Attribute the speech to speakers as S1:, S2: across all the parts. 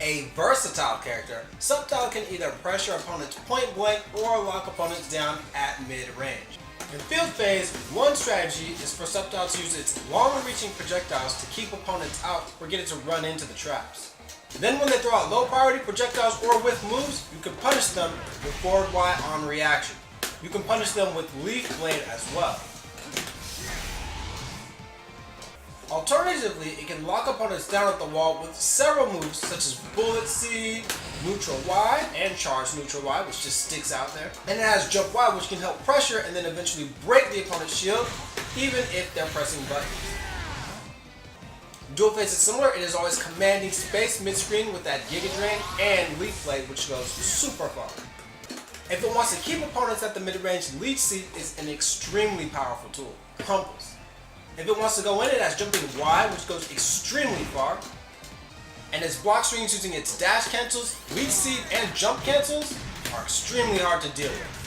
S1: A versatile character, Sceptile can either pressure opponents point blank or lock opponents down at mid-range. In field phase, one strategy is for Sceptile to use its long-reaching projectiles to keep opponents out or get it to run into the traps. Then when they throw out low-priority projectiles or with moves, you can punish them with forward Y on reaction. You can punish them with Leaf Blade as well. Alternatively, it can lock opponents down at the wall with several moves such as Bullet Seed, Neutral Y, and Charge Neutral Y, which just sticks out there. And it has Jump Y, which can help pressure and then eventually break the opponent's shield, even if they're pressing buttons. Dual phase is similar. It is always commanding space mid-screen with that Giga Drain and Leaf Blade, which goes super far. If it wants to keep opponents at the mid-range, Leech Seed is an extremely powerful tool. Crumples. If it wants to go in, it has Jumping Y, which goes extremely far. And its block strings using its dash cancels, Leech Seed, and jump cancels are extremely hard to deal with.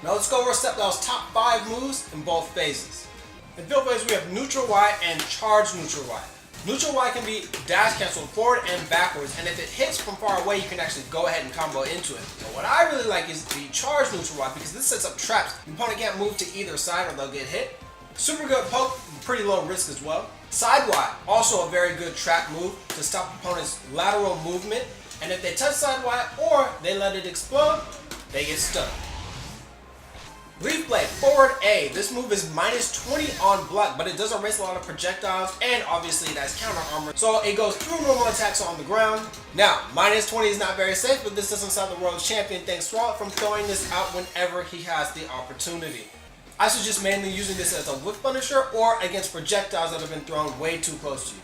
S1: Now let's go over Sceptile's top 5 moves in both phases. In field phase, we have Neutral Y and Charge Neutral Y. Neutral Y can be dash canceled forward and backwards, and if it hits from far away, you can actually go ahead and combo into it. But what I really like is the Charge Neutral Y, because this sets up traps. The opponent can't move to either side or they'll get hit. Super good poke, pretty low risk as well. Side Y, also a very good trap move to stop opponent's lateral movement, and if they touch side Y or they let it explode, they get stuck. Leaf Blade, forward A. This move is minus 20 on block, but it does erase a lot of projectiles, and obviously it has counter armor, so it goes through normal attacks on the ground. Now, minus 20 is not very safe, but this doesn't stop the world champion Thanks Swallow from throwing this out whenever he has the opportunity. I suggest mainly using this as a whiff punisher or against projectiles that have been thrown way too close to you.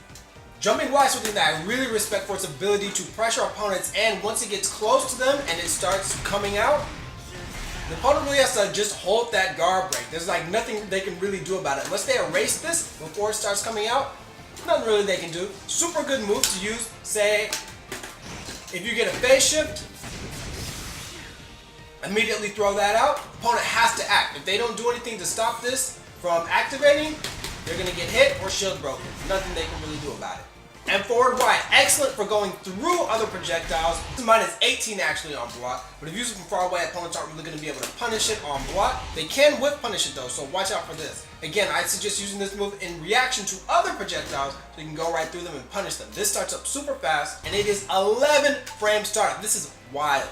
S1: Jumping Y is something that I really respect for its ability to pressure opponents, and once it gets close to them and it starts coming out, the opponent really has to just hold that guard break. There's like nothing they can really do about it. Unless they erase this before it starts coming out, nothing really they can do. Super good move to use. Say, if you get a phase shift, immediately throw that out. Opponent has to act. If they don't do anything to stop this from activating, they're going to get hit or shield broken. Nothing they can really do about it. And forward Y, excellent for going through other projectiles. This is minus 18 actually on block, but if you use it from far away, opponents aren't really going to be able to punish it on block. They can whip punish it though, so watch out for this. Again, I suggest using this move in reaction to other projectiles so you can go right through them and punish them. This starts up super fast, and it is 11 frame startup. This is wild.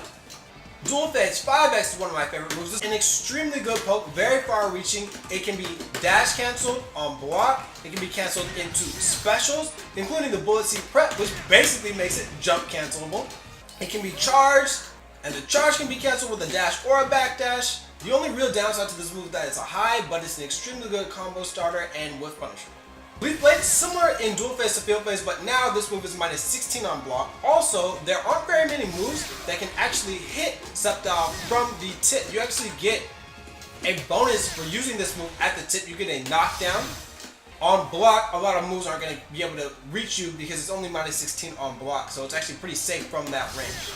S1: Dual phase 5X is one of my favorite moves. It's an extremely good poke, very far reaching. It can be dash canceled on block. It can be canceled into specials, including the Bullet Seed prep, which basically makes it jump cancelable. It can be charged, and the charge can be canceled with a dash or a backdash. The only real downside to this move is that it's a high, but it's an extremely good combo starter and whiff punisher. Leaf Blade is similar in dual phase to field phase, but now this move is minus 16 on block. Also, there aren't very many moves that can actually hit Sceptile from the tip. You actually get a bonus for using this move at the tip. You get a knockdown. On block, a lot of moves aren't going to be able to reach you because it's only minus 16 on block, so it's actually pretty safe from that range.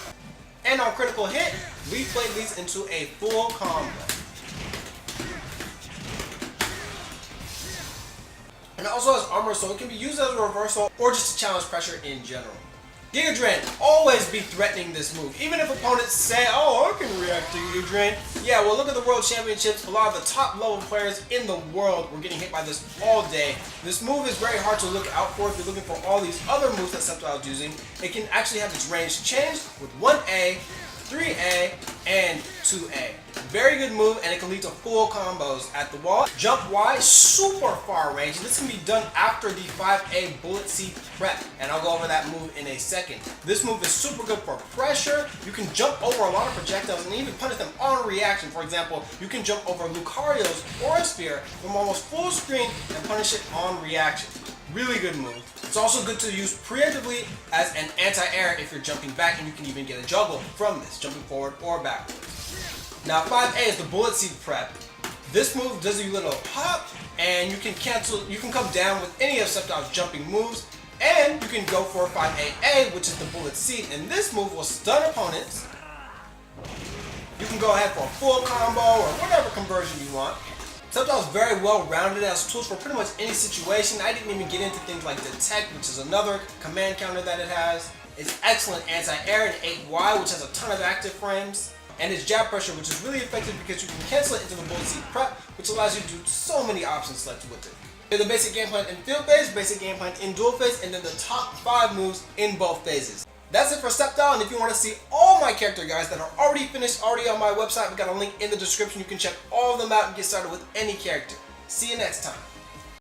S1: And on critical hit, Leaf Blade leads into a full combo. And it also has armor, so it can be used as a reversal or just to challenge pressure in general. Giga Drain, always be threatening this move. Even if opponents say, oh, I can react to Giga Drain. Yeah, well, look at the World Championships. A lot of the top level players in the world were getting hit by this all day. This move is very hard to look out for if you're looking for all these other moves that Sceptile is using. It can actually have its range changed with 1A, 3A, and 2A. Very good move, and it can lead to full combos at the wall. Jump Y, super far range. This can be done after the 5A Bullet Seed prep, and I'll go over that move in a second. This move is super good for pressure. You can jump over a lot of projectiles and even punish them on reaction. For example, you can jump over Lucario's Aura Sphere from almost full screen and punish it on reaction. Really good move. It's also good to use preemptively as an anti-air if you're jumping back, and you can even get a juggle from this, jumping forward or backwards. Now 5A is the Bullet Seed prep. This move does a little pop, and you can come down with any of Sceptile's jumping moves, and you can go for 5AA, which is the Bullet Seed, and this move will stun opponents. You can go ahead for a full combo or whatever conversion you want. Sceptile is very well rounded, as tools for pretty much any situation. I didn't even get into things like Detect, which is another command counter that it has. It's excellent anti-air and 8Y, which has a ton of active frames. And its jab pressure, which is really effective because you can cancel it into the bullet seed prep, which allows you to do so many options selected with it. There's the basic game plan in field phase, basic game plan in dual phase, and then the top 5 moves in both phases. That's it for Sceptile, and if you want to see all my character guides that are already finished, already on my website, we got a link in the description. You can check all of them out and get started with any character. See you next time.